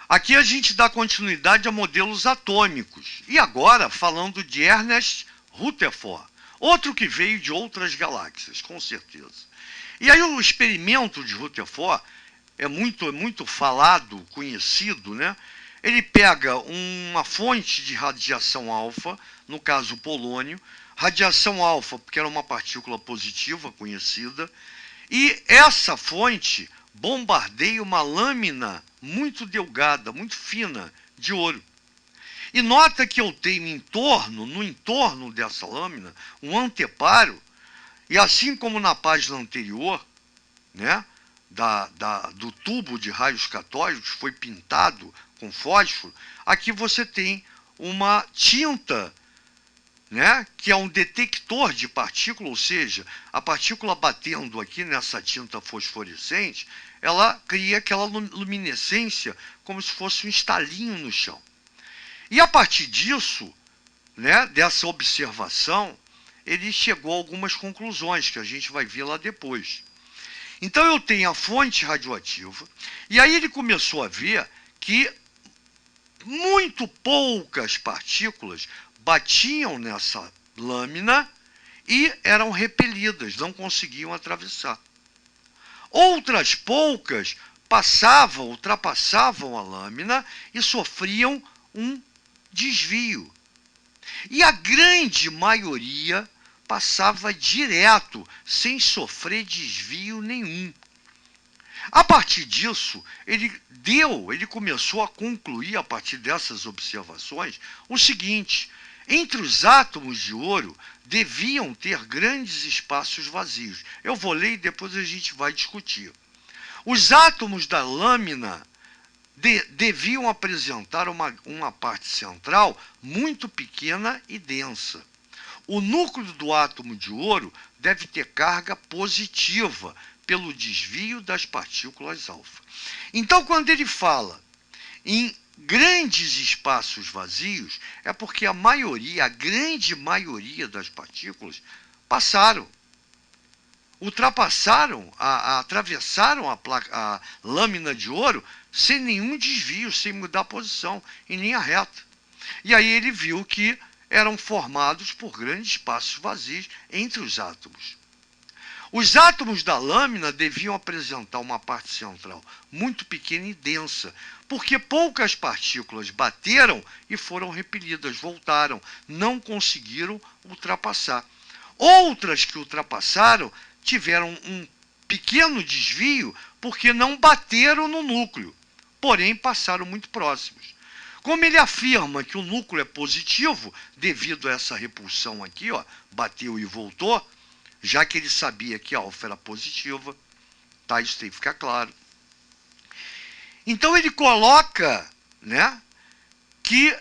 Aqui a gente dá continuidade a modelos atômicos. E agora falando de Ernest Rutherford, outro que veio de outras galáxias, com certeza. E aí o experimento de Rutherford é muito falado, conhecido, né? Ele pega uma fonte de radiação alfa, no caso o polônio, radiação alfa porque era uma partícula positiva conhecida, e essa fonte bombardeia uma lâmina muito delgada, muito fina, de ouro. E nota que eu tenho no entorno dessa lâmina, um anteparo, e assim como na página anterior, né, do tubo de raios catódicos, foi pintado com fósforo, aqui você tem uma tinta, né, que é um detector de partícula, ou seja, a partícula batendo aqui nessa tinta fosforescente, ela cria aquela luminescência como se fosse um estalinho no chão. E a partir disso, né, dessa observação, ele chegou a algumas conclusões que a gente vai ver lá depois. Então eu tenho a fonte radioativa, e aí ele começou a ver que muito poucas partículas batiam nessa lâmina e eram repelidas, não conseguiam atravessar. Outras poucas ultrapassavam a lâmina e sofriam um desvio. E a grande maioria passava direto, sem sofrer desvio nenhum. A partir disso, ele começou a concluir, a partir dessas observações, o seguinte: entre os átomos de ouro deviam ter grandes espaços vazios. Eu vou ler e depois a gente vai discutir. Os átomos da lâmina deviam apresentar uma parte central muito pequena e densa. O núcleo do átomo de ouro deve ter carga positiva pelo desvio das partículas alfa. Então, quando ele fala em grandes espaços vazios, é porque a grande maioria das partículas ultrapassaram, atravessaram a lâmina de ouro sem nenhum desvio, sem mudar a posição, em linha reta. E aí ele viu que eram formados por grandes espaços vazios entre os átomos. Os átomos da lâmina deviam apresentar uma parte central muito pequena e densa, porque poucas partículas bateram e foram repelidas, voltaram, não conseguiram ultrapassar. Outras que ultrapassaram tiveram um pequeno desvio porque não bateram no núcleo, porém passaram muito próximos. Como ele afirma que o núcleo é positivo, devido a essa repulsão aqui, ó, bateu e voltou, já que ele sabia que a alfa era positiva, tá? Isso tem que ficar claro. Então ele coloca, né, que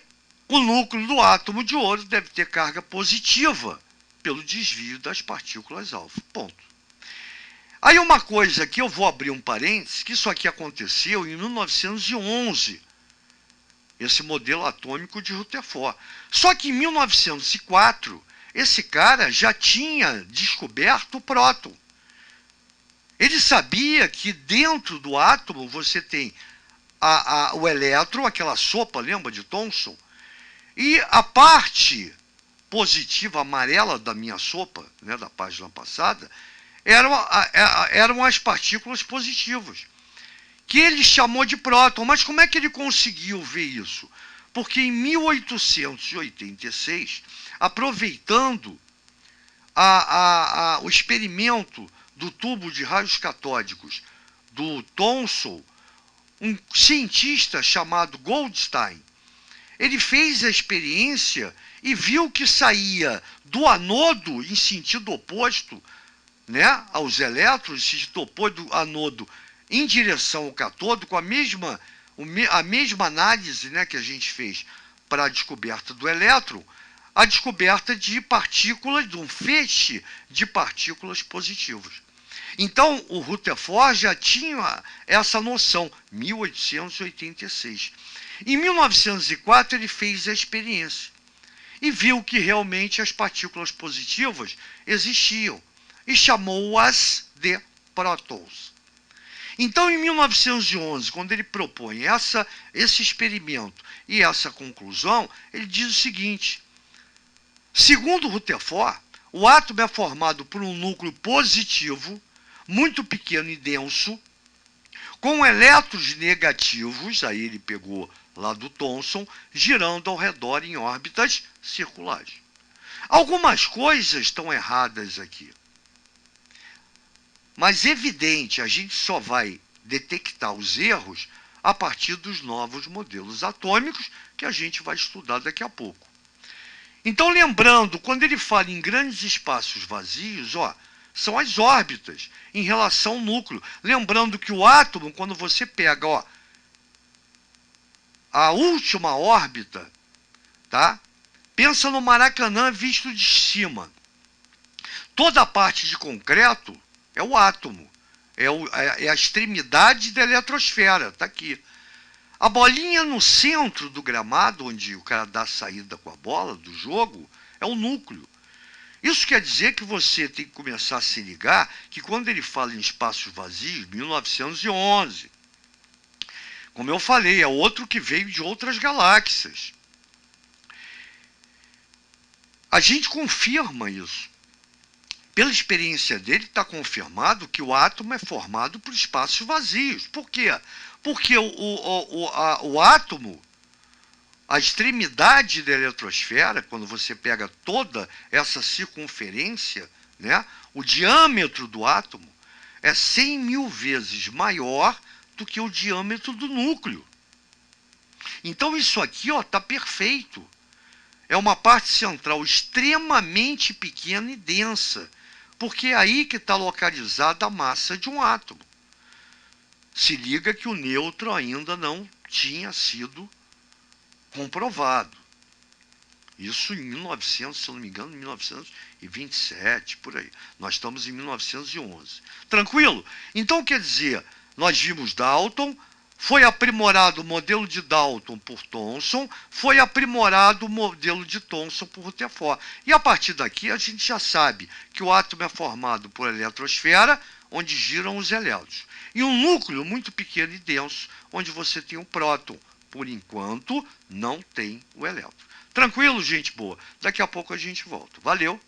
o núcleo do átomo de ouro deve ter carga positiva pelo desvio das partículas alfa. Ponto. Aí uma coisa que eu vou abrir um parênteses, que isso aqui aconteceu em 1911, esse modelo atômico de Rutherford. Só que em 1904, esse cara já tinha descoberto o próton. Ele sabia que dentro do átomo você tem o elétron, aquela sopa, lembra de Thomson? E a parte positiva amarela da minha sopa, né, da página passada, eram as partículas positivas, que ele chamou de próton. Mas como é que ele conseguiu ver isso? Porque em 1886, aproveitando o experimento do tubo de raios catódicos do Thomson, um cientista chamado Goldstein, ele fez a experiência e viu que saía do anodo em sentido oposto, né, aos elétrons, em sentido oposto do anodo em direção ao cátodo, com a mesma análise, né, que a gente fez para a descoberta do elétron, a descoberta de partículas, de um feixe de partículas positivas. Então, o Rutherford já tinha essa noção, 1886. Em 1904, ele fez a experiência e viu que realmente as partículas positivas existiam e chamou-as de prótons. Então, em 1911, quando ele propõe esse experimento e essa conclusão, ele diz o seguinte: segundo Rutherford, o átomo é formado por um núcleo positivo, muito pequeno e denso, com elétrons negativos, aí ele pegou lá do Thomson, girando ao redor em órbitas circulares. Algumas coisas estão erradas aqui. Mas evidente, a gente só vai detectar os erros a partir dos novos modelos atômicos que a gente vai estudar daqui a pouco. Então, lembrando, quando ele fala em grandes espaços vazios, são as órbitas em relação ao núcleo. Lembrando que o átomo, quando você pega a última órbita, tá? Pensa no Maracanã visto de cima. Toda a parte de concreto é o átomo, é a extremidade da eletrosfera, está aqui. A bolinha no centro do gramado, onde o cara dá a saída com a bola do jogo, é o núcleo. Isso quer dizer que você tem que começar a se ligar que quando ele fala em espaços vazios, 1911, como eu falei, é outro que veio de outras galáxias. A gente confirma isso. Pela experiência dele, está confirmado que o átomo é formado por espaços vazios. Por quê? Porque o átomo, a extremidade da eletrosfera, quando você pega toda essa circunferência, né, o diâmetro do átomo é 100 mil vezes maior do que o diâmetro do núcleo. Então isso aqui está perfeito. É uma parte central extremamente pequena e densa, porque é aí que está localizada a massa de um átomo. Se liga que o nêutron ainda não tinha sido comprovado. Isso em 1900, se não me engano, 1927, por aí. Nós estamos em 1911. Tranquilo? Então, quer dizer, nós vimos Dalton, foi aprimorado o modelo de Dalton por Thomson, foi aprimorado o modelo de Thomson por Rutherford. E a partir daqui a gente já sabe que o átomo é formado por eletrosfera, onde giram os elétrons, e um núcleo muito pequeno e denso, onde você tem o próton. Por enquanto, não tem o elétron. Tranquilo, gente boa? Daqui a pouco a gente volta. Valeu!